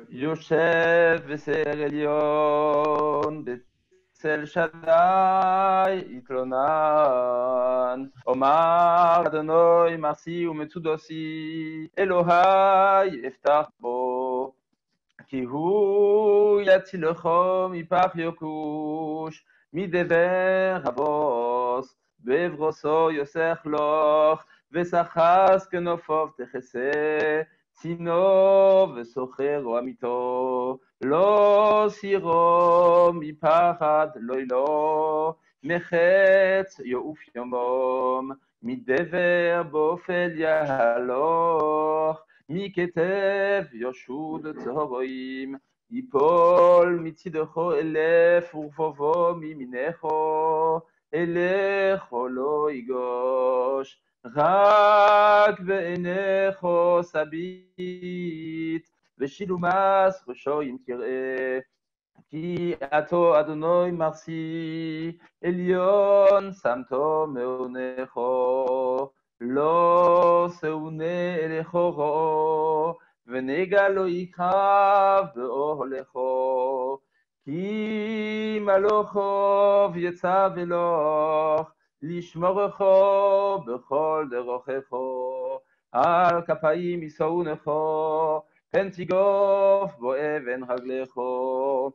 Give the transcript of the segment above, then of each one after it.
יושב בסר עליון, בצל שדי יתלונן. אומר אדוני מעשי ומצודוסי, אלוהי אפתח בו. כי הוא יצילך מפח יוקוש, מדבר הבוס, בברוסו יוסך לך, וסחס כנופוב תכסה, צינו וסוחרו אמיתו, לא סירו מפחד לא, מחץ יעוף יומום, מדבר באופל יהלוך, מכתב ישוד צהריים, יפול מצידךו אלף ורבובו מימינךו, אלךו לא יגוש, רק בעיניךו סבית, ושילומס ראשו אם תראה. כי עתו אדוני מרסי, עליון שמתו מעונךו, לא שאונה אליכו ראו, ונגע לא יקרב באוהלךו. כי מלוכו ויצא ולוך, לשמורכו בכל דרכךו, על כפיים ישאונךו, פן תיגוף בו אבן רגלךו.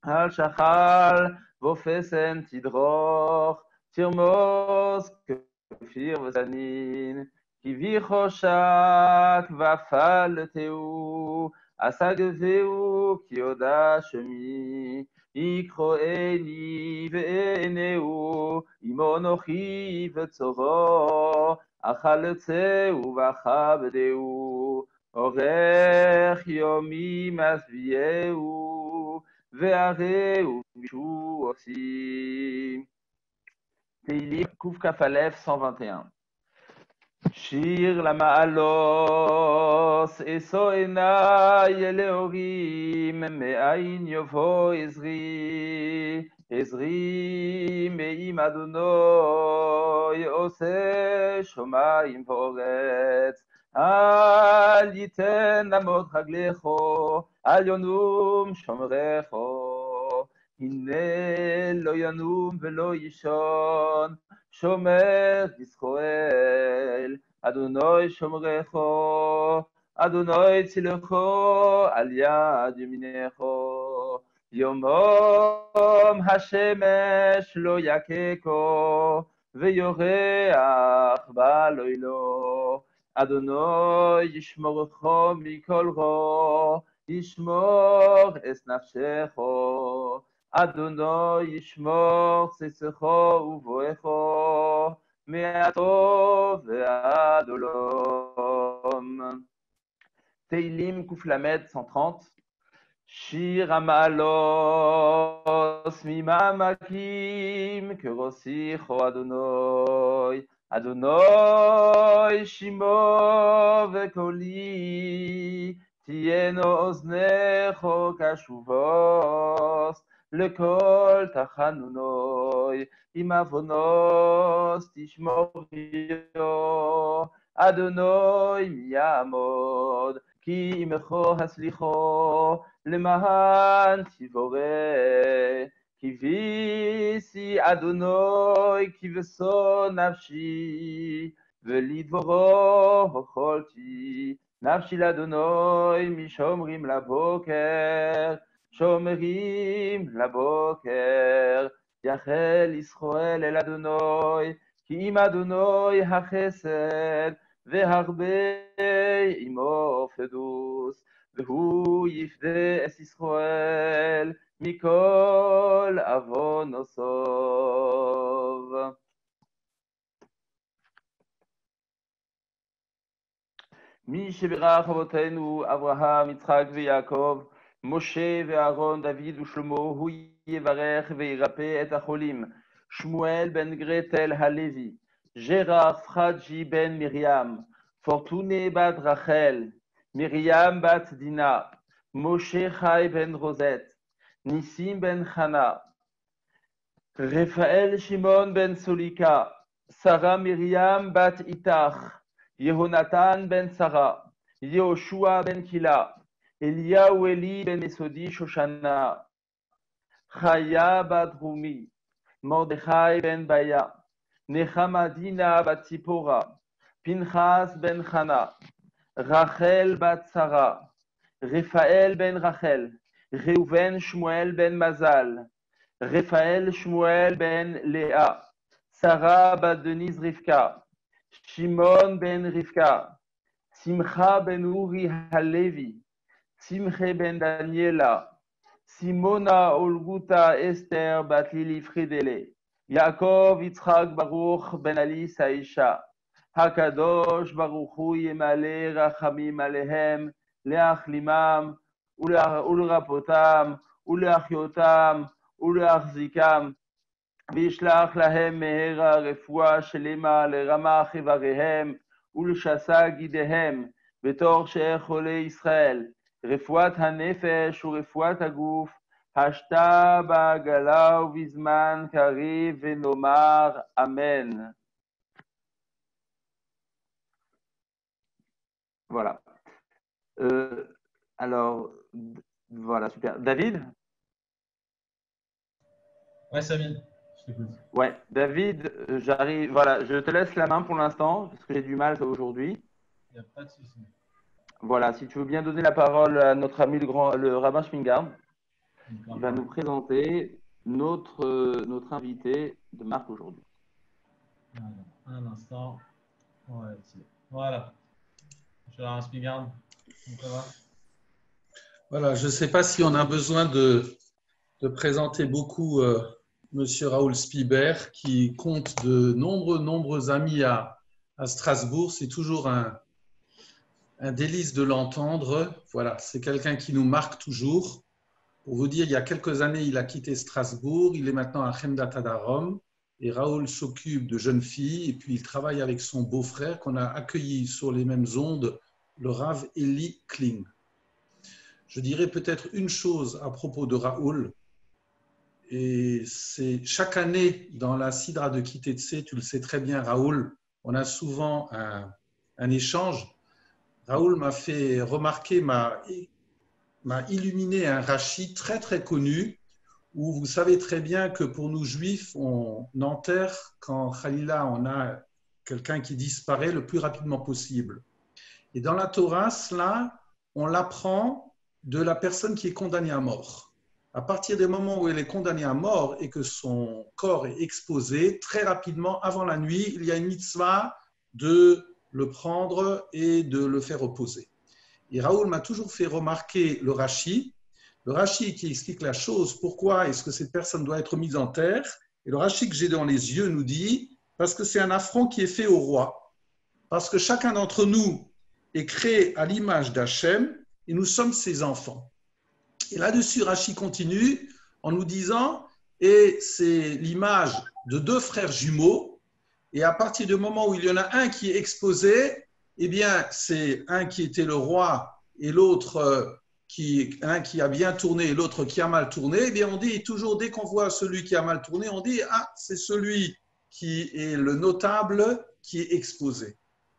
על שחל ופסן תדרוך, תרמוס כפיר וזנין, כי בי חושק ופלתהו, עשה גבהו כי יודע שמי, יקחוני ועינהו, עמו אנוכי וצורו, אכלצהו ואכבדהו, אורך יומי משביעהו, והרהו משהו עושים. תהילים קכ"א 121. שיר למעלות, אשא עיני אל אלוהים, מאין יבוא עזרי, עזרי מעם אדוני, עושה שמיים וארץ. אל ייתן למות רגלך, אל ינום שומרך, הנה לא ינום ולא יישון, שומר ישראל, אדוני שומרך, אדוני צילך על יד ימינך. יומם השמש לא יככו, ויורח בלילו. אדוני ישמורך מכל רע, ישמור את נפשך. אדוני ישמור צאצאך ובואך, מעתה ועד עולם. תהילים קל"ד 130. שיר המעלות, ממעמקים כרוסיך אדוני, אדוני שמעו וקולי, תהיינו אוזניך קשובוס, לכל תחנוני, עם עוונוס תשמוריו, אדוני מי יעמוד, כי עמך הסליחו, למען תבורא. כיביסי אדוני כבשו נפשי, ולדברו הוכלתי. נפשי לאדוני משומרים לבוקר, שומרים לבוקר. יחל ישראל אל אדוני, כי עם אדוני החסד, והרבה עמו פדוס, והוא יפדה את ישראל מכל עוונותיו. מי שברך אבותינו אברהם, יצחק ויעקב, משה ואהרון, דוד ושלמה, הוא יברך וירפא את החולים. שמואל בן גרטל הלוי, ז'רח פחג'י בן מרים, פורטונה בת רחל, מרים בת דינה, משה חי בן רוזט, ניסים בן חנה, רפאל שמעון בן סוליקה, שרה מרים בת איתך, יהונתן בן שרה, יהושע בן קילה, Eliyahu Eli ben Esodi Shoshana, Chaya bat Rumi, Mordechai ben Baya, Nechamadina bat Tzipora, Pinchas ben Chana, Rachel bat Sarah, Raphaël ben Rachel, Reuven Shmuel ben Mazal, Raphaël Shmuel ben Léa, Sarah bat Denise Rivka, Shimon ben Rivka, Simcha ben Uri Halevi, Simche ben Daniela, Simona Olguta Esther bat Lili Fridele, Yaakov Yitzchak Baruch ben Ali Saisha, Hakadosh Baruch Hu Yemale Rachamim Alehem, להחלימם ולרפאותם ולהחיותם ולהחזיקם וישלח להם מהרה רפואה שלמה לרמ"ח איבריהם ולשסה גידיהם בתור שאר חולי ישראל, רפואת הנפש ורפואת הגוף, השתה בעגלה ובזמן קריב ונאמר אמן. Voilà. Alors, voilà, super. David? Ouais, Samy, je t'écoute. Ouais, David, j'arrive. Voilà, je te laisse la main pour l'instant, parce que j'ai du mal aujourd'hui. Il n'y a pas de souci. Voilà, si tu veux bien donner la parole à notre ami le rabbin Schwingard, il va nous présenter notre invité de marque aujourd'hui. Un instant. Voilà. Je suis rabbin Schwingard. Voilà, je ne sais pas si on a besoin de présenter beaucoup Monsieur Raoul Spieber, qui compte de nombreux amis à Strasbourg. C'est toujours un délice de l'entendre. Voilà, c'est quelqu'un qui nous marque toujours. Pour vous dire, il y a quelques années, il a quitté Strasbourg. Il est maintenant à Chemdat Adarom. Et Raoul s'occupe de jeunes filles. Et puis, il travaille avec son beau-frère qu'on a accueilli sur les mêmes ondes, le Rav Eli Kling. Je dirais peut-être une chose à propos de Raoul. Et c'est chaque année dans la Sidra de Kitetse, tu le sais très bien, Raoul, on a souvent un échange. Raoul m'a fait remarquer, m'a illuminé un Rashi très très connu, où vous savez très bien que pour nous juifs, on enterre quand Khalila, on a quelqu'un qui disparaît le plus rapidement possible. Et dans la Torah, cela, on l'apprend de la personne qui est condamnée à mort. À partir du moment où elle est condamnée à mort et que son corps est exposé, très rapidement, avant la nuit, il y a une mitzvah de le prendre et de le faire reposer. Et Raoul m'a toujours fait remarquer le Rashi qui explique la chose, pourquoi est-ce que cette personne doit être mise en terre. Et le Rashi que j'ai dans les yeux nous dit, parce que c'est un affront qui est fait au roi. Parce que chacun d'entre nous est créé à l'image d'Hachem et nous sommes ses enfants. Et là-dessus, Rashi continue en nous disant, et c'est l'image de deux frères jumeaux, et à partir du moment où il y en a un qui est exposé, eh bien, c'est un qui était le roi et l'autre, un qui a bien tourné et l'autre qui a mal tourné. Eh bien, on dit toujours, dès qu'on voit celui qui a mal tourné, on dit, ah, c'est celui qui est le notable qui est exposé.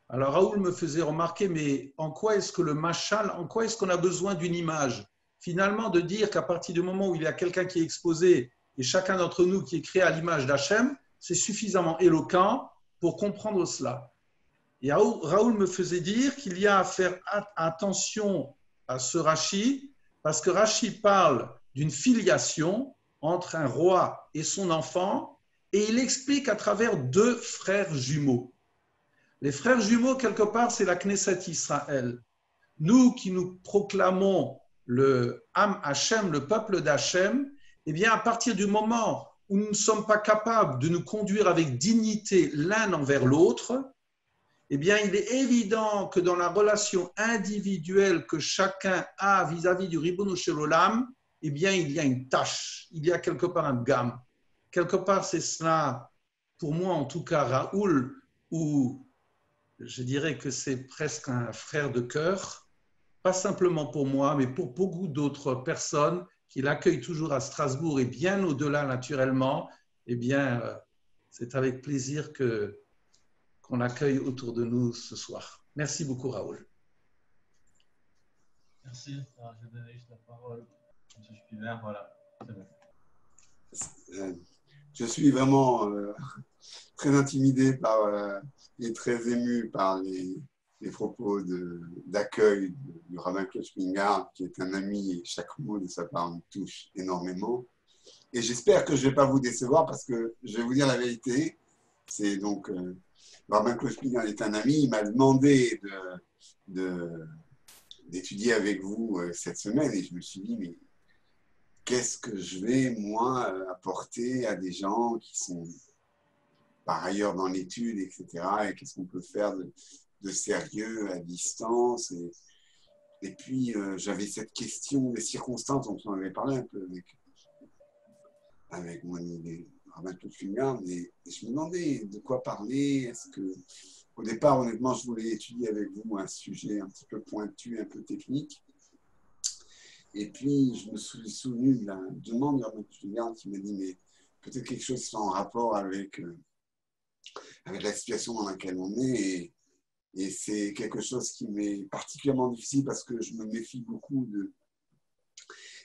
Alors, Raoul me faisait remarquer, mais en quoi est-ce que le machal, en quoi est-ce qu'on a besoin d'une image ? Finalement, de dire qu'à partir du moment où il y a quelqu'un qui est exposé et chacun d'entre nous qui est créé à l'image d'Hachem, c'est suffisamment éloquent pour comprendre cela. Et Raoul me faisait dire qu'il y a à faire attention à ce Rashi, parce que Rashi parle d'une filiation entre un roi et son enfant, et il explique à travers deux frères jumeaux. Les frères jumeaux, quelque part, c'est la Knesset Israël. Nous qui nous proclamons le Am Hashem, le peuple d'Hachem, eh bien, à partir du moment où nous ne sommes pas capables de nous conduire avec dignité l'un envers l'autre, eh bien, il est évident que dans la relation individuelle que chacun a vis-à-vis du Ribono Shel Olam, eh bien, il y a une tâche, il y a quelque part un gamme. Quelque part, c'est cela, pour moi en tout cas, Raoul, où je dirais que c'est presque un frère de cœur, pas simplement pour moi, mais pour beaucoup d'autres personnes qui l'accueillent toujours à Strasbourg et bien au-delà naturellement, eh bien, c'est avec plaisir qu'on accueille autour de nous ce soir. Merci beaucoup, Raoul. Merci. Alors, je vais donner juste la parole à M. Spivert. Voilà, c'est bon. Je suis vraiment très intimidé et très ému par les propos d'accueil du rabbin Claude Spingard, qui est un ami, et chaque mot de sa part me touche énormément. Et j'espère que je ne vais pas vous décevoir parce que je vais vous dire la vérité. C'est donc, le rabbin Claude Spingard est un ami, il m'a demandé d'étudier avec vous cette semaine et je me suis dit, mais qu'est-ce que je vais, moi, apporter à des gens qui sont par ailleurs dans l'étude, etc. Et qu'est-ce qu'on peut faire de sérieux à distance. Et puis, j'avais cette question des circonstances, dont on avait parlé un peu avec mon idée, rabbin Claude Spingard, et je me demandais de quoi parler. Est-ce que, au départ, honnêtement, je voulais étudier avec vous un sujet un petit peu pointu, un peu technique. Et puis, je me suis souvenu de la demande de rabbin Claude Spingard qui m'a dit, mais peut-être quelque chose qui soit en rapport avec la situation dans laquelle on est. Et c'est quelque chose qui m'est particulièrement difficile parce que je me méfie beaucoup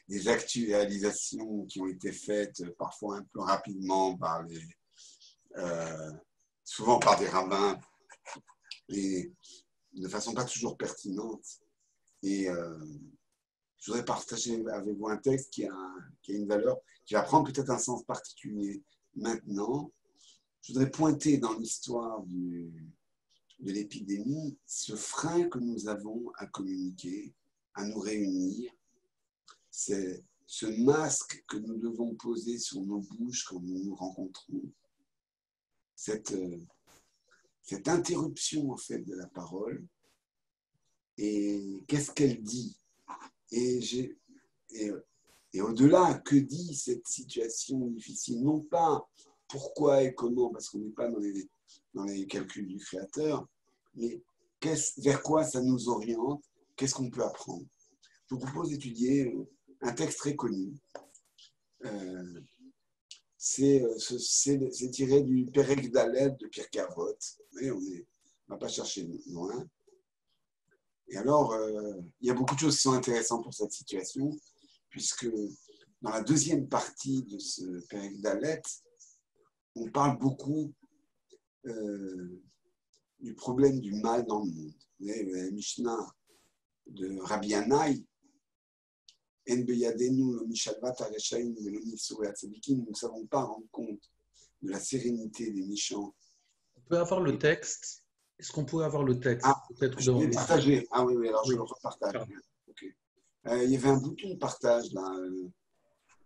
des actualisations qui ont été faites parfois un peu rapidement souvent par des rabbins et de façon pas toujours pertinente. Et je voudrais partager avec vous un texte qui a une valeur, qui va prendre peut-être un sens particulier maintenant. Je voudrais pointer dans l'histoire de l'épidémie ce frein que nous avons à communiquer, à nous réunir. C'est ce masque que nous devons poser sur nos bouches quand nous nous rencontrons. Cette interruption en fait de la parole. Et qu'est-ce qu'elle dit? Et au-delà, que dit cette situation difficile? Non pas pourquoi et comment, parce qu'on n'est pas dans les calculs du créateur, mais vers quoi ça nous oriente? Qu'est-ce qu'on peut apprendre? Je vous propose d'étudier un texte très connu. C'est tiré du Perek Dalet de Pirkei Avot. On ne va pas chercher loin. Et alors, il y a beaucoup de choses qui sont intéressantes pour cette situation, puisque dans la deuxième partie de ce Perek Dalet, on parle beaucoup du problème du mal dans le monde. Vous savez, la Mishnah de Rabbi Yannai, nous ne savons pas rendre compte de la sérénité des méchants. On peut avoir le texte. Est-ce qu'on peut avoir le texte? Peut-être je vais partager. Ah oui, alors je le repartage. Okay. Il y avait un bouton de partage là.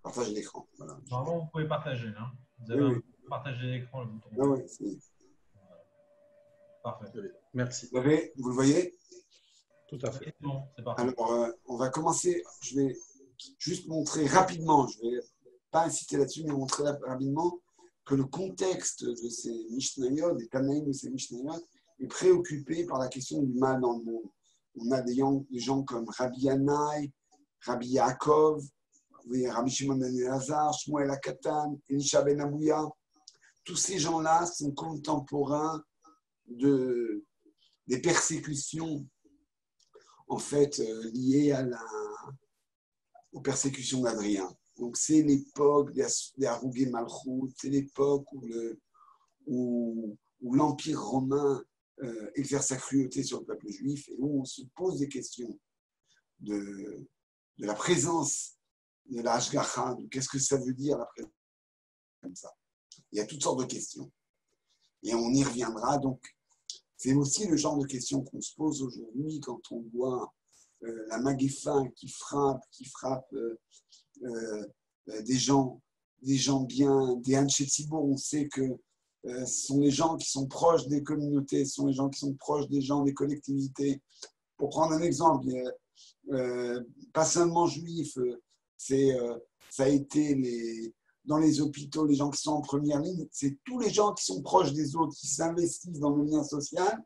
Partage l'écran. Voilà. Normalement, vous pouvez partager. Hein. Vous avez un bouton de partager l'écran, le bouton. Ah oui, c'est... Parfait. Merci. Vous le voyez? Tout à fait. C'est bon, c'est parfait. Alors, on va commencer. Je vais juste montrer rapidement, je ne vais pas insister là-dessus, mais montrer rapidement que le contexte de ces Mishnayot, des Tanaïm de ces Mishnayot, est préoccupé par la question du mal dans le monde. On a des gens comme Rabbi Yannai, Rabbi Yaakov, Rabbi Shimon ben Elazar, Shmuel HaKatan, Elisha ben Abouya. Tous ces gens-là sont contemporains des persécutions en fait liées aux persécutions d'Adrien. Donc c'est l'époque des Harugé Malchut, c'est l'époque où l'Empire romain exerce sa cruauté sur le peuple juif et où on se pose des questions de la présence de la Hashgacha, de qu'est-ce que ça veut dire la présence comme ça. Il y a toutes sortes de questions. Et on y reviendra. Donc, c'est aussi le genre de questions qu'on se pose aujourd'hui quand on voit la Magéfa qui frappe des gens bien, des Anshe Tzibur. On sait que ce sont les gens qui sont proches des communautés, ce sont les gens qui sont proches des gens, des collectivités. Pour prendre un exemple, pas seulement juifs, ça a été dans les hôpitaux, les gens qui sont en première ligne, c'est tous les gens qui sont proches des autres, qui s'investissent dans le lien social,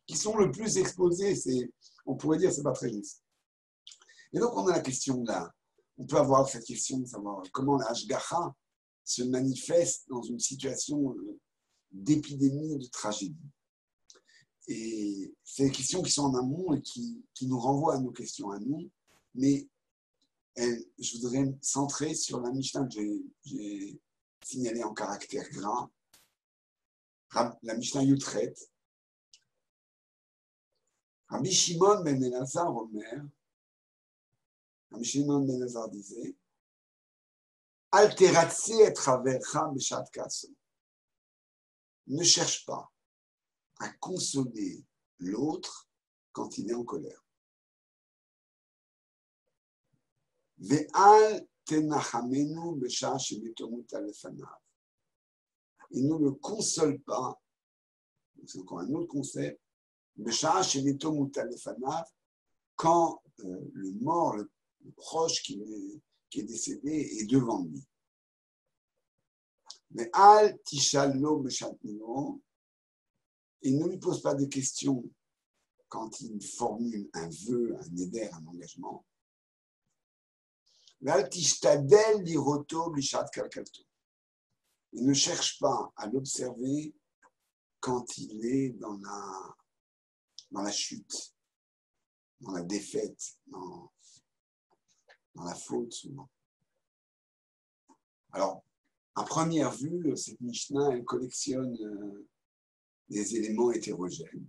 qui sont le plus exposés. On pourrait dire que ce n'est pas très juste. Et donc, on a la question là. On peut avoir cette question de savoir comment la Hashgacha se manifeste dans une situation d'épidémie, de tragédie. Et c'est des questions qui sont en amont et qui nous renvoient à nos questions à nous. Mais je voudrais me centrer sur la Mishnah que j'ai signalée en caractère gras. La Mishnah Yutret. Rabbi Shimon ben Elazar Omer, Rabbi Shimon ben Elazar disait, Alteratse et travercha beshat kaso. Ne cherche pas à consoler l'autre quand il est en colère. Ve'al tenachamenu besha shebetomut alefanav. Il ne le console pas, c'est encore un autre concept, besha shebetomut alefanav, quand le mort, le proche qui est décédé est devant lui. Mais al tishallo beshatnino, il ne lui pose pas de questions quand il formule un vœu, un éder, un engagement. Mais al tishtadel liroto bishat kalkalto. Il ne cherche pas à l'observer quand il est dans la chute, dans la défaite, dans la faute souvent. Alors, à première vue, cette Mishnah, elle collectionne des éléments hétérogènes.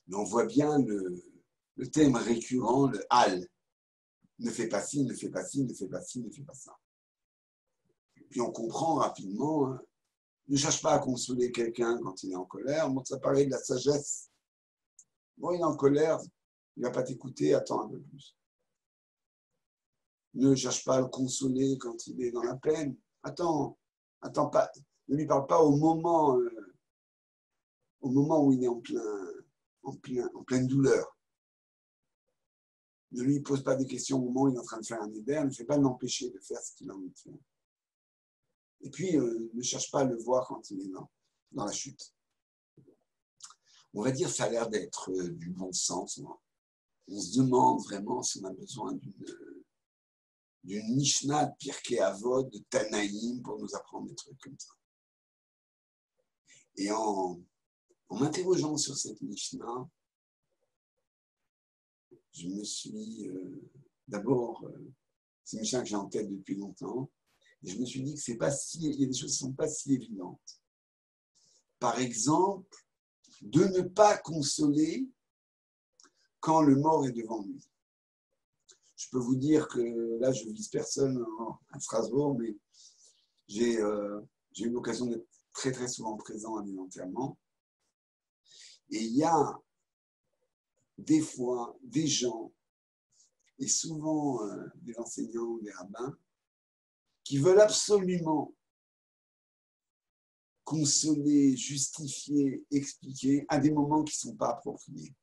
Mais on voit bien le thème récurrent, le hal. Ne fais pas ci, ne fais pas ci, ne fais pas ci, ne fais pas ça. Puis on comprend rapidement, hein, ne cherche pas à consoler quelqu'un quand il est en colère. Bon, ça paraît de la sagesse. Bon, il est en colère, il ne va pas t'écouter, attends un peu plus. Ne cherche pas à le consoler quand il est dans la peine. Attends pas, ne lui parle pas au moment où il est en pleine douleur. Ne lui pose pas des questions au moment où il est en train de faire un éder, ne fait pas l'empêcher de faire ce qu'il a envie de faire. Et puis, ne cherche pas à le voir quand il est dans la chute. On va dire que ça a l'air d'être du bon sens. On se demande vraiment si on a besoin d'une Mishnah de Pirkei Avot, de Tanaïm pour nous apprendre des trucs comme ça. Et en m'interrogeant sur cette Mishnah, je me suis d'abord, c'est une Mishnah que j'ai en tête depuis longtemps, et je me suis dit que il y a des choses qui ne sont pas si évidentes. Par exemple, de ne pas consoler quand le mort est devant lui. Je peux vous dire que là, je ne vise personne à Strasbourg, mais j'ai eu l'occasion d'être très très souvent présent à des enterrements. Et il y a des fois des gens, et souvent des enseignants ou des rabbins, qui veulent absolument consoler, justifier, expliquer à des moments qui ne sont pas appropriés.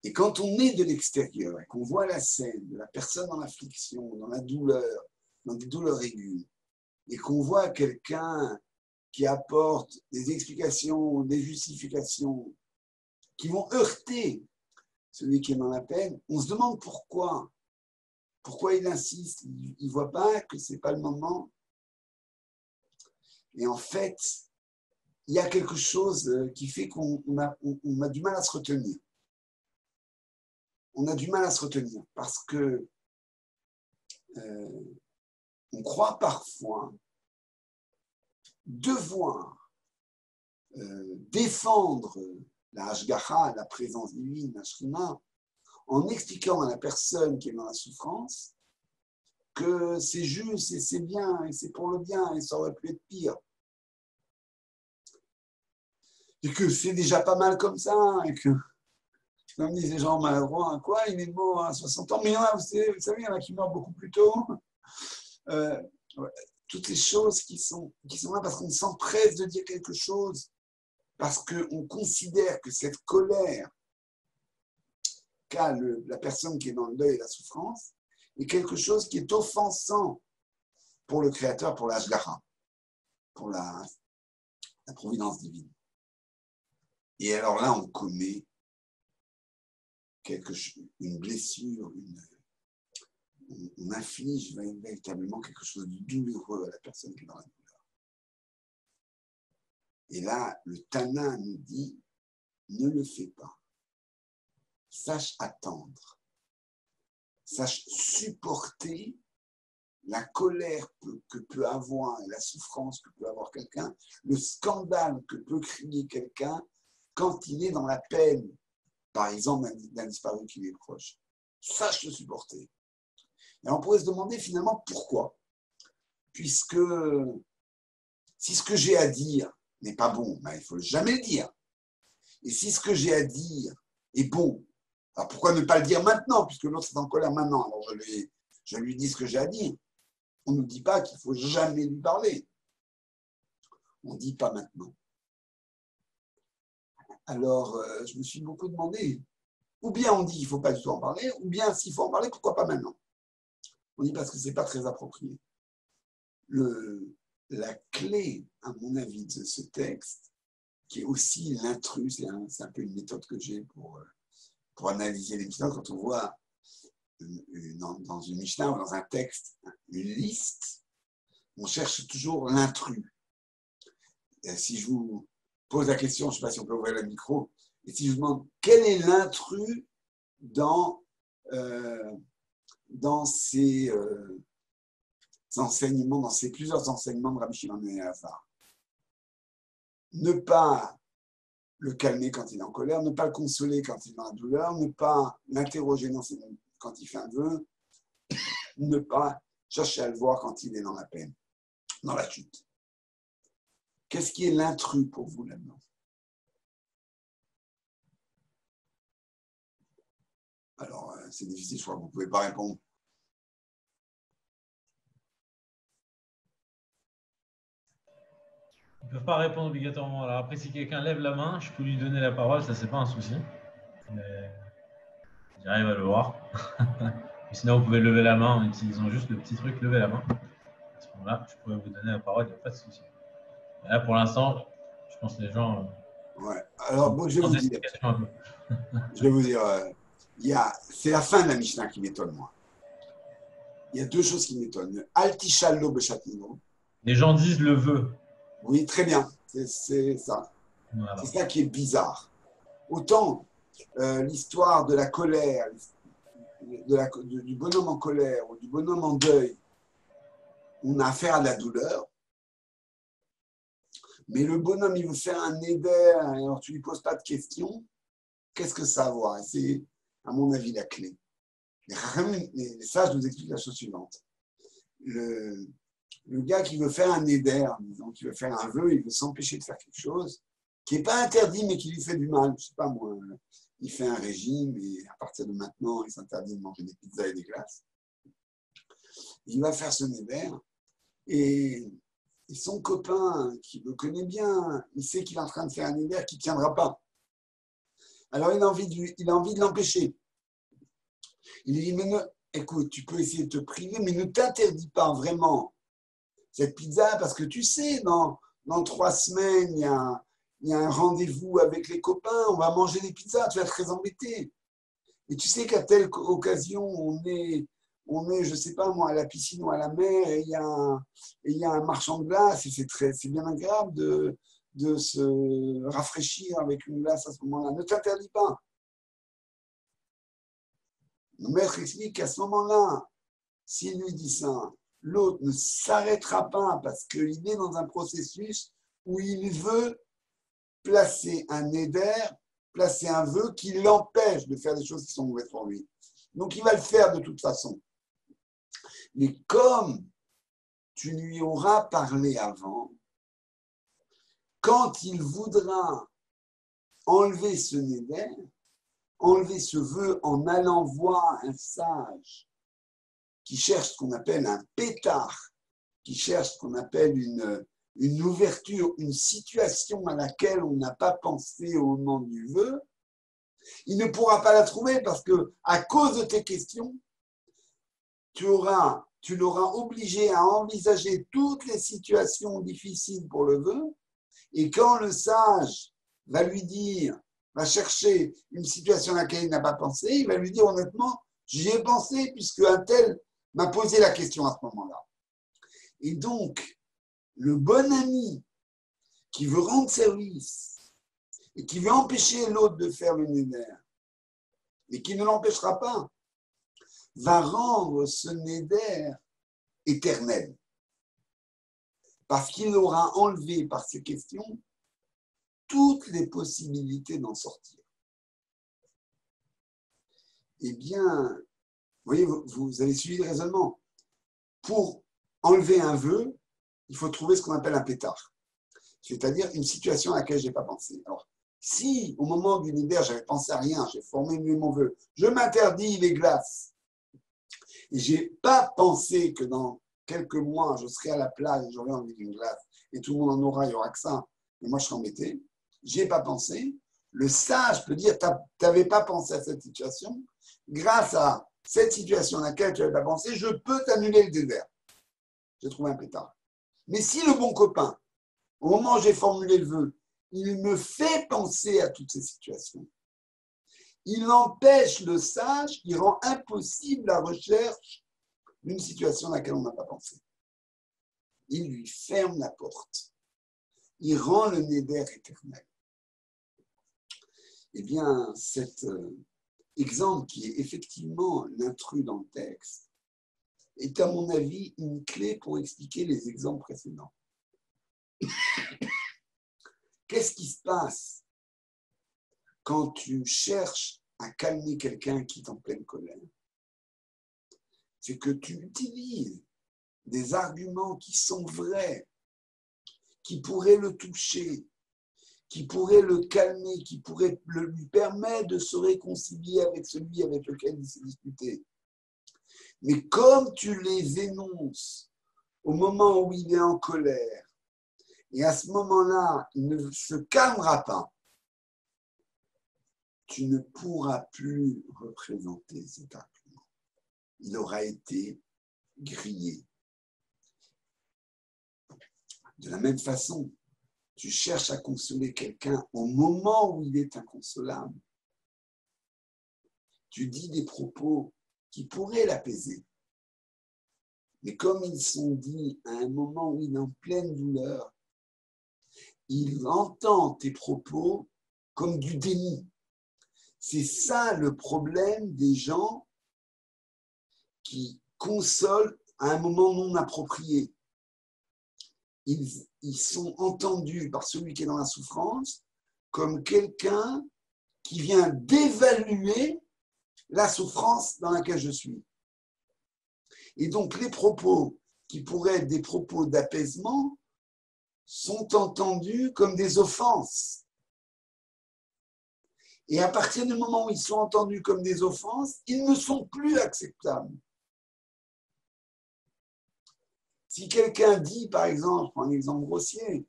Et quand on est de l'extérieur et qu'on voit la scène de la personne dans l'affliction, dans la douleur, dans des douleurs aiguës, et qu'on voit quelqu'un qui apporte des explications, des justifications qui vont heurter celui qui est dans la peine, on se demande pourquoi. Pourquoi il insiste? Il ne voit pas que ce n'est pas le moment. Et en fait, il y a quelque chose qui fait qu'on a du mal à se retenir. On a du mal à se retenir parce que on croit parfois devoir défendre la Hashgacha, la présence divine, la Shrina, en expliquant à la personne qui est dans la souffrance que c'est juste et c'est bien et c'est pour le bien et ça aurait pu être pire. Et que c'est déjà pas mal comme ça et que, comme disent les gens maladroits, quoi, il est mort à 60 ans, mais il y en a, vous savez, il y en a qui meurent beaucoup plus tôt. Toutes les choses qui sont là parce qu'on s'empresse de dire quelque chose, parce qu'on considère que cette colère qu'a la personne qui est dans le deuil et la souffrance est quelque chose qui est offensant pour le Créateur, pour la Hashgacha, pour la providence divine. Et alors là, on commet une blessure, on inflige véritablement quelque chose de douloureux à la personne qui est dans la douleur. Et là, le Tana nous dit, ne le fais pas. Sache attendre. Sache supporter la colère que peut avoir, la souffrance que peut avoir quelqu'un, le scandale que peut crier quelqu'un quand il est dans la peine, par exemple d'un disparu qui lui est proche. Sache le supporter. Et on pourrait se demander finalement pourquoi. Puisque si ce que j'ai à dire n'est pas bon, ben, il ne faut jamais le dire. Et si ce que j'ai à dire est bon, alors pourquoi ne pas le dire maintenant, puisque l'autre est en colère maintenant, alors je lui dis ce que j'ai à dire. On ne nous dit pas qu'il ne faut jamais lui parler. On ne dit pas maintenant. Alors, je me suis beaucoup demandé, ou bien on dit qu'il ne faut pas du tout en parler, ou bien s'il faut en parler, pourquoi pas maintenant? On dit parce que ce n'est pas très approprié. La clé, à mon avis, de ce texte, qui est aussi l'intrus, c'est un peu une méthode que j'ai pour analyser les Mishnah, quand on voit dans une Mishnah ou dans un texte une liste, on cherche toujours l'intrus. Si je vous pose la question, je ne sais pas si on peut ouvrir le micro, et si je vous demande quel est l'intrus dans ces enseignements, dans ces plusieurs enseignements de Rabbi Shimon ben Elazar, ne pas le calmer quand il est en colère, ne pas le consoler quand il est dans la douleur, ne pas l'interroger quand il fait un vœu, ne pas chercher à le voir quand il est dans la peine, dans la chute. Qu'est-ce qui est l'intrus pour vous là-dedans? Alors, c'est difficile, je crois que vous ne pouvez pas répondre. Ils ne peuvent pas répondre obligatoirement. Alors après, si quelqu'un lève la main, je peux lui donner la parole, ça c'est pas un souci. Mais j'arrive à le voir. Sinon, vous pouvez lever la main en utilisant juste le petit truc, lever la main. À ce moment-là, je pourrais vous donner la parole, il n'y a pas de souci. Mais là, pour l'instant, je pense que les gens. Ouais. Alors, bon, je vais vous dire, c'est la fin de la Mishnah qui m'étonne, moi. Il y a deux choses qui m'étonnent. Altishallo bechatino. Les gens disent le vœu. Oui, très bien. C'est ça. Voilà. C'est ça qui est bizarre. Autant l'histoire de la colère, du bonhomme en colère ou du bonhomme en deuil, on a affaire à de la douleur. Mais le bonhomme, il veut faire un éder, alors tu ne lui poses pas de questions. Qu'est-ce que ça a à voir? Et c'est, à mon avis, la clé. Les sages nous expliquent la chose suivante. Le gars qui veut faire un éder, disons, qui veut faire un vœu, il veut s'empêcher de faire quelque chose qui n'est pas interdit, mais qui lui fait du mal. Je ne sais pas moi, il fait un régime et à partir de maintenant, il s'interdit de manger des pizzas et des glaces. Il va faire ce éder et son copain, qui le connaît bien, il sait qu'il est en train de faire un éder qui ne tiendra pas. Alors il a envie de l'empêcher. Il lui dit, mais écoute, tu peux essayer de te priver, mais ne t'interdis pas vraiment cette pizza, parce que tu sais, dans 3 semaines, il y a un rendez-vous avec les copains, on va manger des pizzas, tu vas être très embêté. Et tu sais qu'à telle occasion, on est, je ne sais pas moi, à la piscine ou à la mer, et il y a un marchand de glace, et c'est bien agréable de se rafraîchir avec une glace à ce moment-là. Ne t'interdis pas. Le maître explique qu'à ce moment-là, s'il lui dit ça, l'autre ne s'arrêtera pas parce qu'il est dans un processus où il veut placer un éder, placer un vœu qui l'empêche de faire des choses qui sont mauvaises pour lui. Donc il va le faire de toute façon. Mais comme tu lui auras parlé avant, quand il voudra enlever ce néder, enlever ce vœu en allant voir un sage qui cherche ce qu'on appelle un pétard, qui cherche ce qu'on appelle une ouverture, une situation à laquelle on n'a pas pensé au moment du vœu, il ne pourra pas la trouver parce que à cause de tes questions, tu l'auras obligé à envisager toutes les situations difficiles pour le vœu, et quand le sage va lui dire, va chercher une situation à laquelle il n'a pas pensé, il va lui dire honnêtement, j'y ai pensé puisque un tel m'a posé la question à ce moment-là. Et donc, le bon ami qui veut rendre service et qui veut empêcher l'autre de faire le neder, et qui ne l'empêchera pas, va rendre ce neder éternel. Parce qu'il aura enlevé par ces questions toutes les possibilités d'en sortir. Eh bien, vous voyez, vous avez suivi le raisonnement. Pour enlever un vœu, il faut trouver ce qu'on appelle un pétard. C'est-à-dire une situation à laquelle je n'ai pas pensé. Alors, si au moment du neder, je n'avais pensé à rien, j'ai formulé mon vœu, je m'interdis les glaces, et je n'ai pas pensé que dans quelques mois, je serai à la plage, j'aurai envie d'une glace, et tout le monde en aura, il n'y aura que ça, et moi je serai embêté, je n'y ai pas pensé. Le sage peut dire, tu n'avais pas pensé à cette situation, grâce à cette situation à laquelle tu n'avais pas pensé, je peux t'annuler le neder. J'ai trouvé un pétard. Mais si le bon copain, au moment où j'ai formulé le vœu, il me fait penser à toutes ces situations, il empêche le sage, il rend impossible la recherche d'une situation à laquelle on n'a pas pensé. Il lui ferme la porte. Il rend le neder éternel. Eh bien, cet exemple qui est effectivement l'intrus dans le texte est à mon avis une clé pour expliquer les exemples précédents. Qu'est-ce qui se passe quand tu cherches à calmer quelqu'un qui est en pleine colère? C'est que tu utilises des arguments qui sont vrais, qui pourraient le toucher, qui pourraient le calmer, qui pourraient lui permettre de se réconcilier avec celui avec lequel il s'est disputé. Mais comme tu les énonces au moment où il est en colère, et à ce moment-là, il ne se calmera pas, tu ne pourras plus représenter cet argument. Il aura été grillé. De la même façon, tu cherches à consoler quelqu'un au moment où il est inconsolable. Tu dis des propos qui pourraient l'apaiser. Mais comme ils sont dits à un moment où il est en pleine douleur, il entend tes propos comme du déni. C'est ça le problème des gens qui consolent à un moment non approprié. Ils sont entendus par celui qui est dans la souffrance comme quelqu'un qui vient d'évaluer la souffrance dans laquelle je suis. Et donc les propos qui pourraient être des propos d'apaisement sont entendus comme des offenses. Et à partir du moment où ils sont entendus comme des offenses, ils ne sont plus acceptables. Si quelqu'un dit, par exemple, je prends un exemple grossier,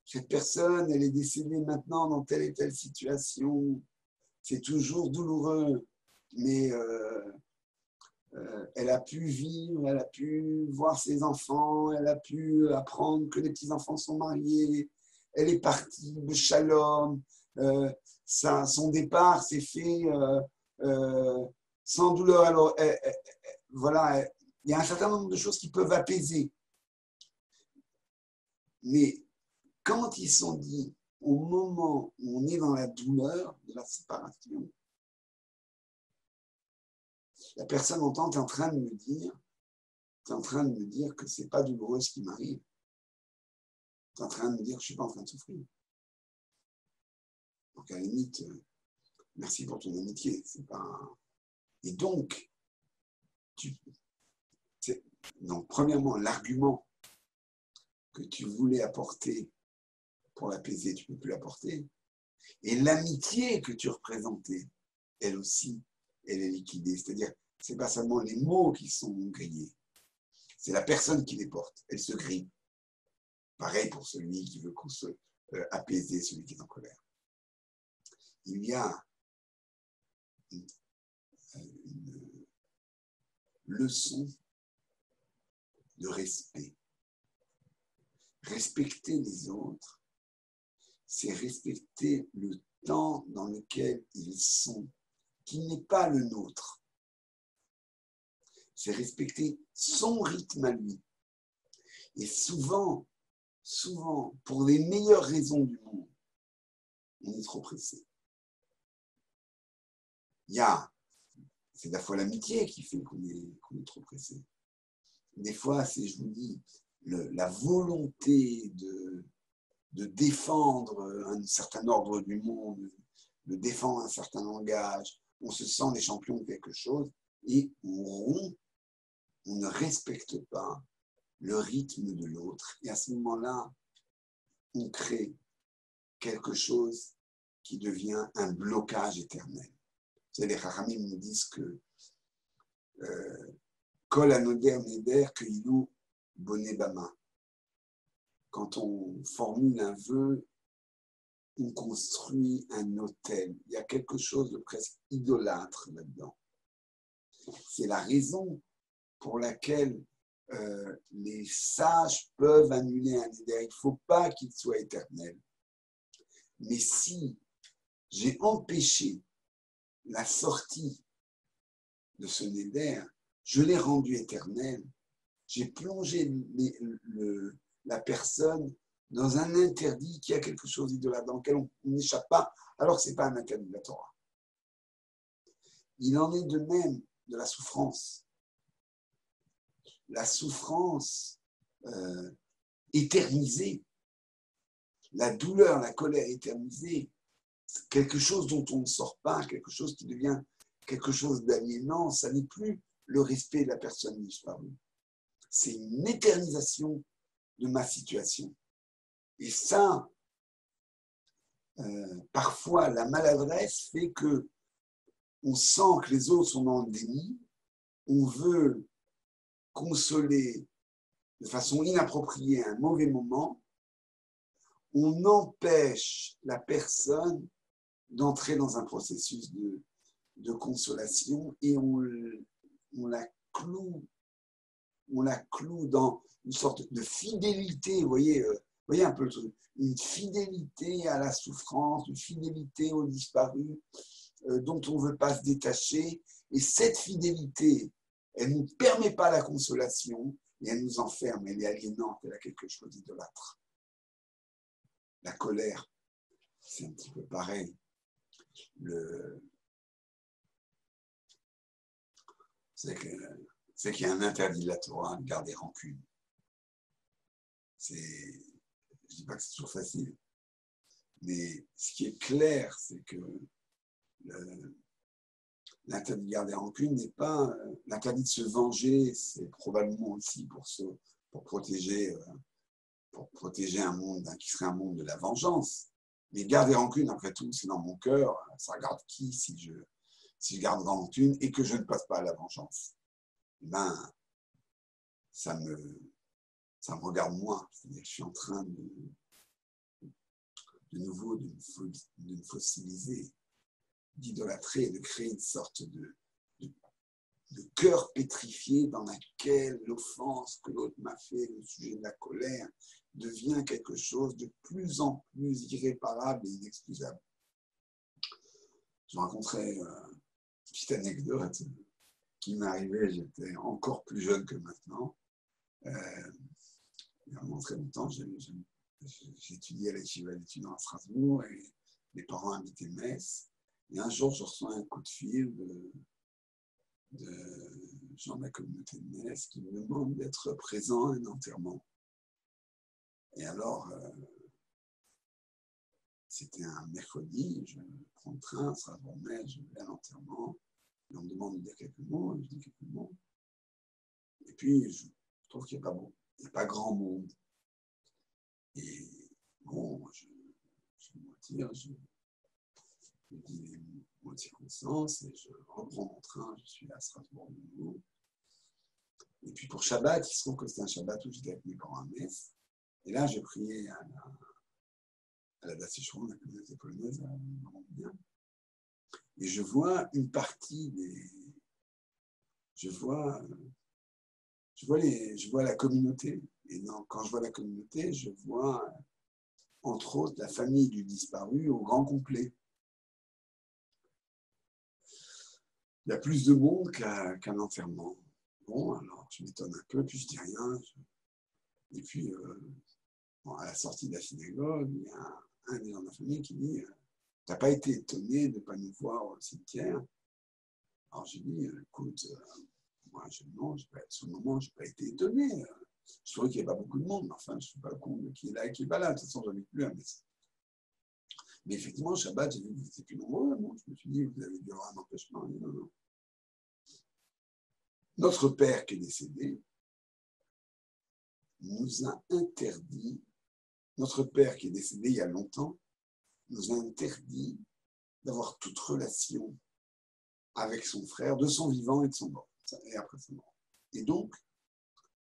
cette personne, elle est décédée maintenant dans telle et telle situation, c'est toujours douloureux, mais elle a pu vivre, elle a pu voir ses enfants, elle a pu apprendre que les petits-enfants sont mariés, elle est partie de shalom, son départ s'est fait sans douleur. Alors, voilà, il y a un certain nombre de choses qui peuvent apaiser. Mais quand ils sont dits au moment où on est dans la douleur de la séparation, la personne entend, tu es en train de me dire que ce n'est pas douloureux ce qui m'arrive. Tu es en train de me dire que je ne suis pas en train de souffrir. Donc à la limite, merci pour ton amitié. C'est pas... Et donc, premièrement, l'argument que tu voulais apporter pour l'apaiser, tu ne peux plus l'apporter. Et l'amitié que tu représentais, elle aussi, elle est liquidée. C'est-à-dire, ce n'est pas seulement les mots qui sont grillés, c'est la personne qui les porte. Elle se grille. Pareil pour celui qui veut apaiser celui qui est en colère. Il y a une leçon de respect. Respecter les autres, c'est respecter le temps dans lequel ils sont, qui n'est pas le nôtre. C'est respecter son rythme à lui. Et souvent, pour les meilleures raisons du monde, on est trop pressé. C'est de la fois l'amitié qui fait qu'on est trop pressé. Des fois, c'est, je vous dis, la volonté de défendre un certain ordre du monde, de défendre un certain langage. On se sent les champions de quelque chose et on ne respecte pas le rythme de l'autre. Et à ce moment-là, on crée quelque chose qui devient un blocage éternel. Vous savez, les Chachamim nous disent que Kol Anoder Neder Keilou Boné Bama. Quand on formule un vœu, on construit un autel. Il y a quelque chose de presque idolâtre là-dedans. C'est la raison pour laquelle les sages peuvent annuler un neder. Il ne faut pas qu'il soit éternel. Mais si j'ai empêché la sortie de ce neder, je l'ai rendu éternel, j'ai plongé la personne dans un interdit qui a quelque chose d'idolâtre, dans lequel on n'échappe pas, alors que ce n'est pas un interdit de la Torah. Il en est de même de la souffrance. La souffrance éternisée, la douleur, la colère éternisée, quelque chose dont on ne sort pas, quelque chose qui devient quelque chose d'aliénant, ça n'est plus le respect de la personne disparue. C'est une éternisation de ma situation. Et ça, parfois, la maladresse fait que on sent que les autres sont dans le déni, on veut consoler de façon inappropriée un mauvais moment, on empêche la personne d'entrer dans un processus de consolation et on la cloue dans une sorte de fidélité, vous voyez un peu le truc, une fidélité à la souffrance, une fidélité au disparu, dont on ne veut pas se détacher. Et cette fidélité, elle ne nous permet pas la consolation et elle nous enferme, elle est aliénante, elle a quelque chose d'idolâtre. La colère, c'est un petit peu pareil. C'est qu'il y a un interdit de la Torah de garder rancune. Je ne dis pas que c'est toujours facile, mais ce qui est clair, c'est que l'interdit de garder rancune n'est pas l'interdit de se venger, c'est probablement aussi pour protéger un monde qui serait un monde de la vengeance. Mais garder rancune, après tout, c'est dans mon cœur. Ça regarde qui si je garde rancune et que je ne passe pas à la vengeance. Ben, ça me regarde moi. C'est-à-dire que je suis en train de nouveau de me fossiliser, d'idolâtrer, de créer une sorte de cœur pétrifié dans laquelle l'offense que l'autre m'a fait, le sujet de la colère, devient quelque chose de plus en plus irréparable et inexcusable. Je vous raconterai une petite anecdote qui m'est arrivée, j'étais encore plus jeune que maintenant. Il y a vraiment très longtemps, j'ai étudié à l'Yeshiva d'étudiants à Strasbourg et mes parents invitaient messe. Et un jour, je reçois un coup de fil de gens de la communauté de Metz qui me demandent d'être présent à un enterrement. Et alors, c'était un mercredi, je prends le train, Strasbourg-Metz, je vais à l'enterrement, et on me demande de dire quelques mots, et je dis quelques mots. Et puis, je trouve qu'il n'y a pas grand monde. Et bon, je me retire, je dis les mots de circonstance, et je reprends mon train, je suis à Strasbourg de nouveau. Et puis pour Shabbat, il se trouve que c'était un Shabbat où j'étais avec mes parents à Metz. Et là, je priais à la Dassichon, la communauté polonaise, à bien. Et je vois une partie je vois la communauté. Et quand je vois la communauté, je vois, entre autres, la famille du disparu au grand complet. Il y a plus de monde qu'un enterrement. Bon, alors je m'étonne un peu, puis je dis rien. Et puis, à la sortie de la synagogue, il y a un des gens de la famille qui dit « T'as pas été étonné de ne pas nous voir au cimetière ?» Alors j'ai dit « Écoute, moi, non, sur le moment, je n'ai pas été étonné. Je trouvais qu'il n'y avait pas beaucoup de monde, mais enfin, je ne suis pas con de qui est là et qui n'est pas là. De toute façon, je n'avais plus à messe. » Mais effectivement, Shabbat, j'ai vu que vous étiez plus nombreux. Bon, je me suis dit, vous avez dû avoir un empêchement. Non, non. Notre père qui est décédé nous a interdit, notre père qui est décédé il y a longtemps, nous a interdit d'avoir toute relation avec son frère, de son vivant et de son mort, et après sa mort. Et donc,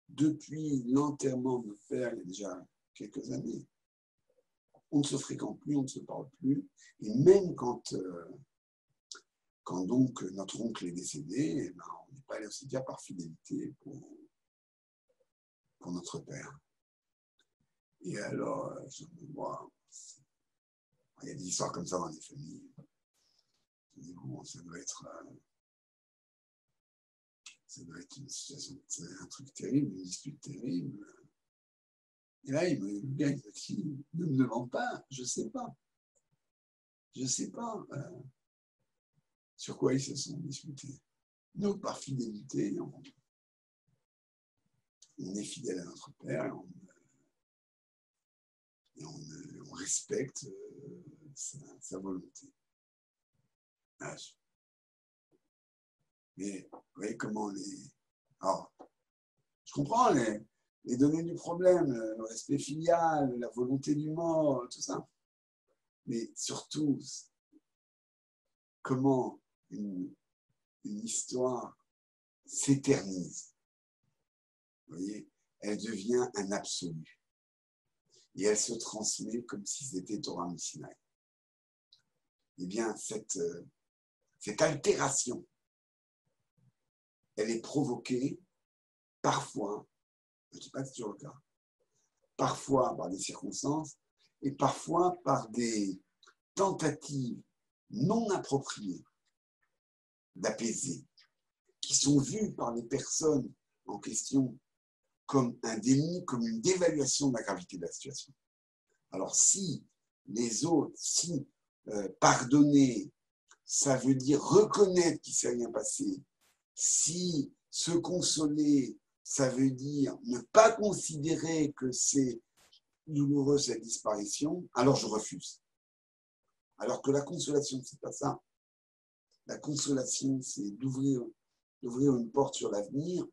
depuis l'enterrement de notre père, il y a déjà quelques années, on ne se fréquente plus, on ne se parle plus, et même quand donc notre oncle est décédé, eh ben, on n'est pas allé au cimetière par fidélité pour notre père. Et alors, moi, il y a des histoires comme ça dans les familles. Bon, ça doit être une situation, un truc terrible, une dispute terrible. Et là, le gars, il m'a dit, ne me demande pas, je ne sais pas. Je ne sais pas sur quoi ils se sont disputés. Nous, par fidélité, on est fidèle à notre père et on respecte sa volonté. Mais vous voyez comment alors, je comprends les données du problème, le respect filial, la volonté du mort, tout ça. Mais surtout, comment une histoire s'éternise. Vous voyez, elle devient un absolu. Et elle se transmet comme si c'était Torah Missinaï. Eh bien, cette altération, elle est provoquée parfois, je ne dis pas que c'est toujours le cas, parfois par des circonstances et parfois par des tentatives non appropriées d'apaiser, qui sont vues par les personnes en question comme un déni, comme une dévaluation de la gravité de la situation. Alors si les autres, si pardonner, ça veut dire reconnaître qu'il ne s'est rien passé, si se consoler, ça veut dire ne pas considérer que c'est douloureux cette disparition, alors je refuse. Alors que la consolation, ce n'est pas ça. La consolation, c'est d'ouvrir une porte sur l'avenir,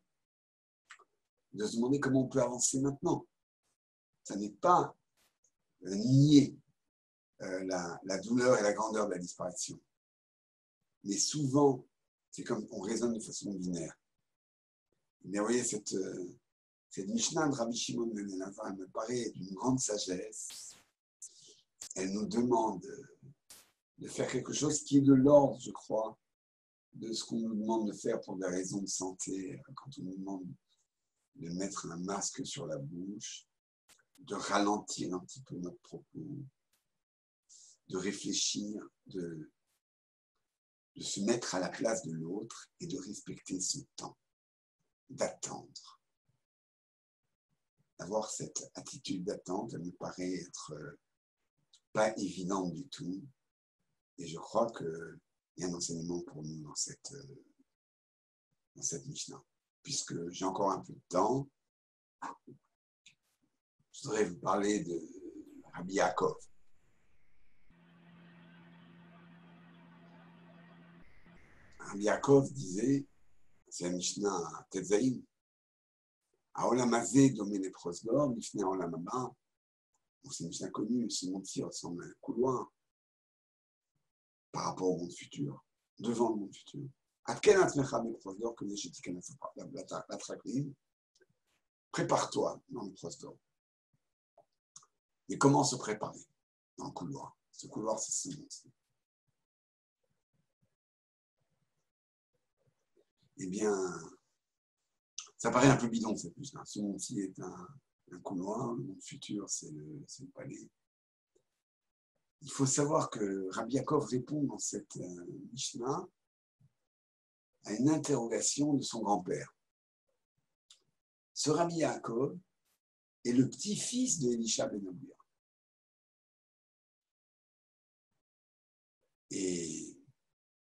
de se demander comment on peut avancer maintenant. Ça n'est pas nier la douleur et la grandeur de la disparition. Mais souvent, c'est comme on raisonne de façon binaire. Mais vous voyez, cette Mishnah de Rabbi Shimon ben Elazar me paraît d'une grande sagesse. Elle nous demande de faire quelque chose qui est de l'ordre, je crois, de ce qu'on nous demande de faire pour des raisons de santé, quand on nous demande de mettre un masque sur la bouche, de ralentir un petit peu notre propos, de réfléchir, de se mettre à la place de l'autre et de respecter son temps, d'attendre. Avoir cette attitude d'attente, elle me paraît être pas évidente du tout. Et je crois qu'il y a un enseignement pour nous dans cette Mishnah. Puisque j'ai encore un peu de temps, je voudrais vous parler de Rabbi Yaakov. Rabbi Yaakov disait, c'est la Mishnah Tetzaïn, Haolam hazeh domé les prosdor, Mifnei haolam haba. C'est une Mishnah connue, ce monde-ci ressemble à un couloir par rapport au monde futur, devant le monde futur. Prépare-toi dans le prosdor. Et comment se préparer dans le couloir? Ce couloir, c'est ce monde-ci. Eh bien, ça paraît un peu bidon cette Mishnah. Ce monde-ci est un couloir, le monde futur, c'est le palais. Il faut savoir que Rabbi Yaakov répond dans cette Mishnah à une interrogation de son grand-père. Ce Rabbi Yaakov, est le petit-fils de Elisha ben Abouya. Et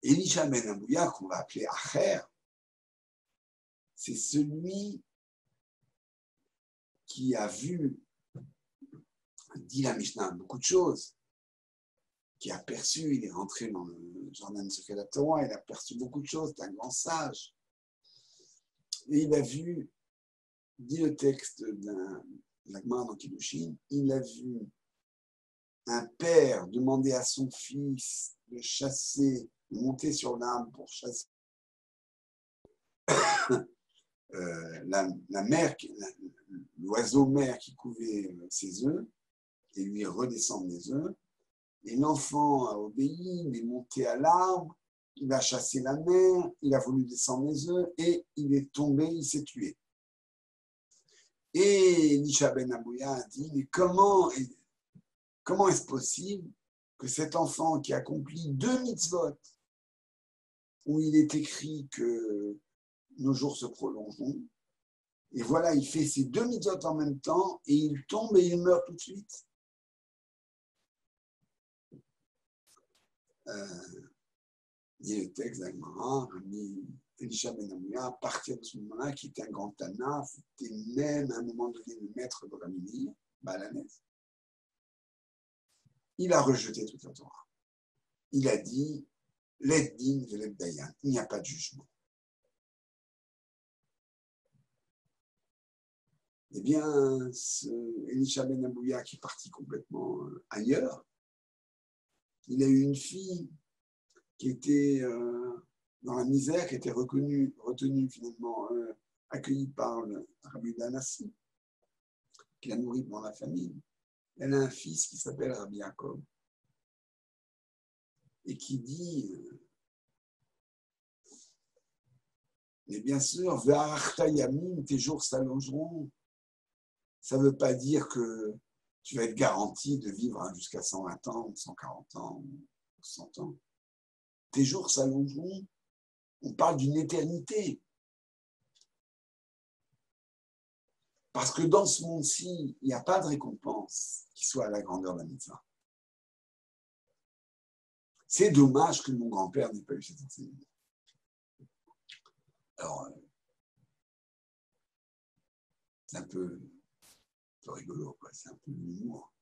Elisha ben Abouya, qu'on va appeler Acher, c'est celui qui a vu, dit la Mishnah, beaucoup de choses, qui a perçu, il est rentré dans le jardin de secret de la Torah, il a perçu beaucoup de choses, c'est un grand sage. Et il a vu, dit le texte de la Gemara dans Kiddushin, il a vu un père demander à son fils de chasser, de monter sur l'arbre pour chasser la mère, l'oiseau mère qui couvait ses œufs et lui redescendre les œufs. Et l'enfant a obéi, il est monté à l'arbre, il a chassé la mère, il a voulu descendre les œufs et il est tombé, il s'est tué. Et Elisha ben Abouya a dit, mais comment est-ce possible que cet enfant qui accomplit 2 mitzvot, où il est écrit que nos jours se prolongeront, et voilà, il fait ces 2 mitzvot en même temps, et il tombe et il meurt tout de suite. Dit le texte d'Agmara, Elisha ben Abouya, à partir de ce moment-là, qui était un grand Tana, c'était même à un moment donné le maître de Rabbi Meir, Balanès. Il a rejeté toute la Torah. Il a dit, l'ed din veled dayan, il n'y a pas de jugement. Eh bien, ce Elisha ben Abouya qui est parti complètement ailleurs, il a eu une fille qui était dans la misère, qui était retenue finalement, accueillie par le Rabbi Danassi, qui l'a nourrie pendant la famine. Elle a un fils qui s'appelle Rabbi Yaakov et qui dit, mais bien sûr, Ve'arachta yamim, tes jours s'allongeront. Ça ne veut pas dire que tu vas être garanti de vivre jusqu'à 120 ans, 140 ans, 100 ans. Tes jours s'allongeront. On parle d'une éternité. Parce que dans ce monde-ci, il n'y a pas de récompense qui soit à la grandeur d'un mitzvah. C'est dommage que mon grand-père n'ait pas eu cet enseignement. Alors, c'est un peu rigolo, quoi. C'est un peu l'humour.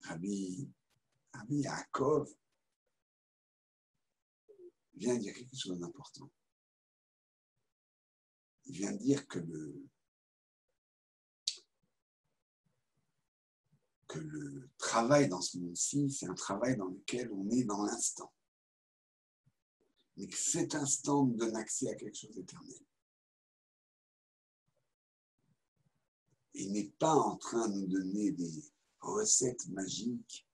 Rabbi Yaakov vient dire quelque chose d'important. Il vient dire que le travail dans ce monde-ci, c'est un travail dans lequel on est dans l'instant. Mais que cet instant nous donne accès à quelque chose d'éternel. Et il n'est pas en train de nous donner des recettes magiques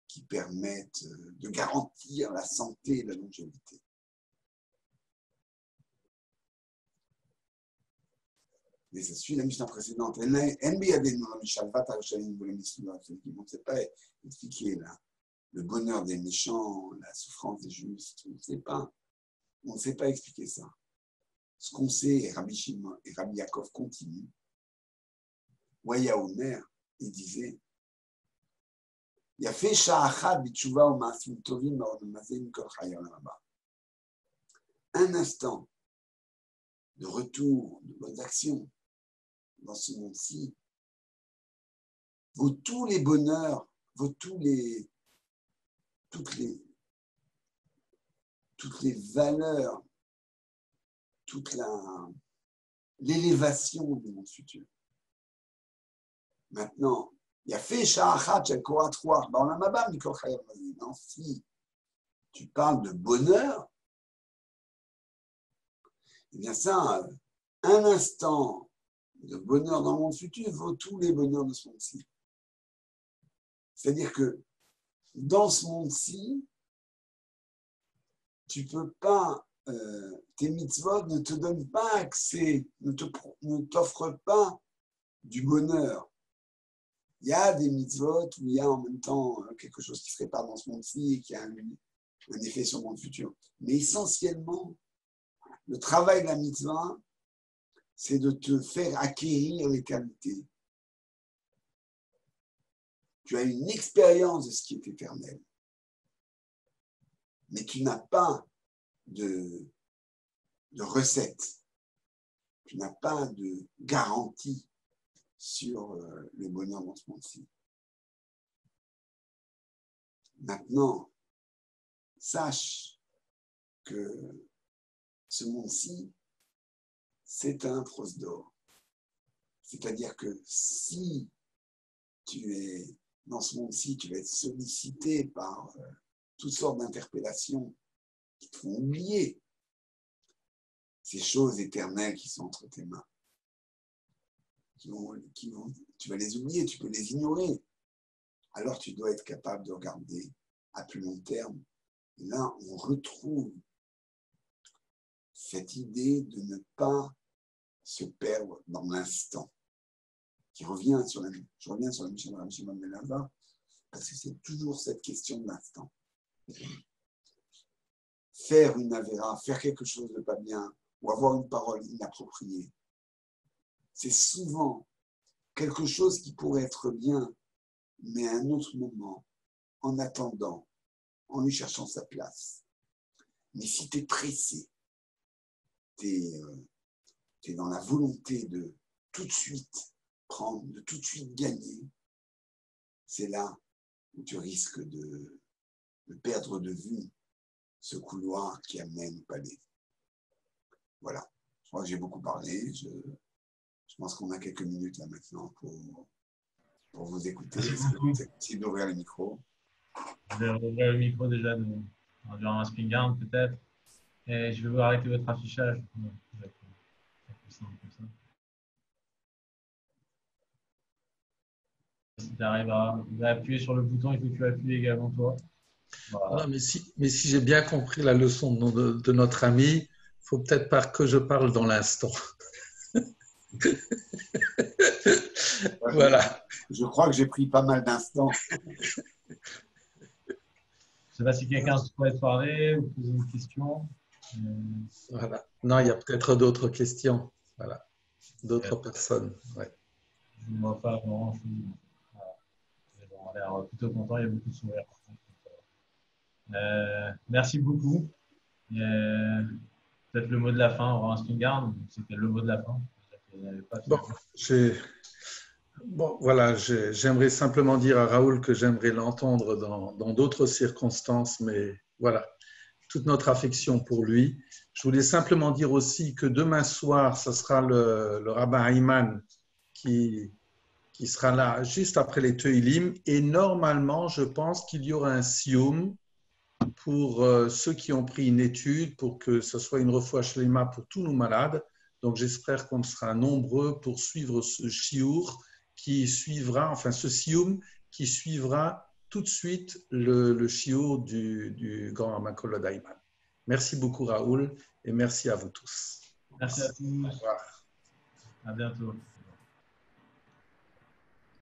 qui permettent de garantir la santé et la longévité. Mais ça suit la Mishnah précédente. On ne sait pas expliquer le bonheur des méchants, la souffrance des justes. On ne sait pas. On ne sait pas expliquer ça. Ce qu'on sait, et Rabbi Shimon et Rabbi Yaakov continuent. Waya Omer, il disait, il a fait sha'achad b'tshuva ou ma'asim tovim ma'odamazen kol chaya olam haba. Un instant de retour, de bonnes actions dans ce monde-ci vaut tous les bonheurs, vaut toutes les valeurs, toute l'élévation du monde futur. Maintenant, il y a fait sha'achat shel korat ruach ba'olam haba mikol chaya olam haba. Si tu parles de bonheur, eh bien ça, un instant de bonheur dans le monde futur vaut tous les bonheurs de ce monde-ci. C'est-à-dire que dans ce monde-ci, tu ne peux pas, tes mitzvot ne te donnent pas accès, ne t'offrent pas du bonheur. Il y a des mitzvot où il y a en même temps quelque chose qui se répare dans ce monde-ci et qui a un effet sur le monde futur. Mais essentiellement, le travail de la mitzvah, c'est de te faire acquérir l'éternité. Tu as une expérience de ce qui est éternel, mais tu n'as pas de recette, tu n'as pas de garantie sur le bonheur dans ce monde-ci. Maintenant, sache que ce monde-ci, c'est un prosdor. C'est-à-dire que si tu es dans ce monde-ci, tu vas être sollicité par toutes sortes d'interpellations qui te font oublier ces choses éternelles qui sont entre tes mains. Tu vas les oublier, tu peux les ignorer. Alors tu dois être capable de regarder à plus long terme. Et là, on retrouve cette idée de ne pas se perdre dans l'instant. Je reviens sur la Mishnah de Rabbi Shimon ben Elazar, parce que c'est toujours cette question de l'instant. Faire une avéra, faire quelque chose de pas bien, ou avoir une parole inappropriée, c'est souvent quelque chose qui pourrait être bien, mais à un autre moment, en attendant, en lui cherchant sa place. Mais si tu es pressé, tu es dans la volonté de tout de suite prendre, de tout de suite gagner, c'est là où tu risques de perdre de vue ce couloir qui amène au palais. Voilà, je crois que j'ai beaucoup parlé. Je pense qu'on a quelques minutes là maintenant pour vous écouter. C'est possible d'ouvrir le micro. Je vais ouvrir le micro déjà durant un spin guard peut-être. Et je vais vous arrêter votre affichage. Si tu arrives à appuyer sur le bouton, il faut que tu appuies également toi. Non, Voilà. mais si j'ai bien compris la leçon de notre ami, il ne faut peut-être pas que je parle dans l'instant. Voilà. Je crois que j'ai pris pas mal d'instants. Je ne sais pas si quelqu'un souhaite parler ou poser une question. Voilà. Non, il y a peut-être d'autres questions. Voilà. D'autres personnes. Ouais. Je ne vois pas vraiment. Voilà. On a l'air plutôt content, il y a beaucoup de sourires. Merci beaucoup. Peut-être le mot de la fin, on aura un spin guard. C'était le mot de la fin. Bon, voilà, j'aimerais simplement dire à Raoul que j'aimerais l'entendre dans d'autres circonstances, mais voilà, toute notre affection pour lui. Je voulais simplement dire aussi que demain soir, ce sera le rabbin Ayman qui sera là juste après les Teilim, et normalement, je pense qu'il y aura un sioum pour ceux qui ont pris une étude, pour que ce soit une refoua shlema pour tous nos malades. Donc, j'espère qu'on sera nombreux pour suivre ce shiur qui suivra, enfin ce sioum qui suivra tout de suite le shiur du grand Ramakol Daiman. Merci beaucoup Raoul et merci à vous tous. Merci à tous. Au revoir. À bientôt.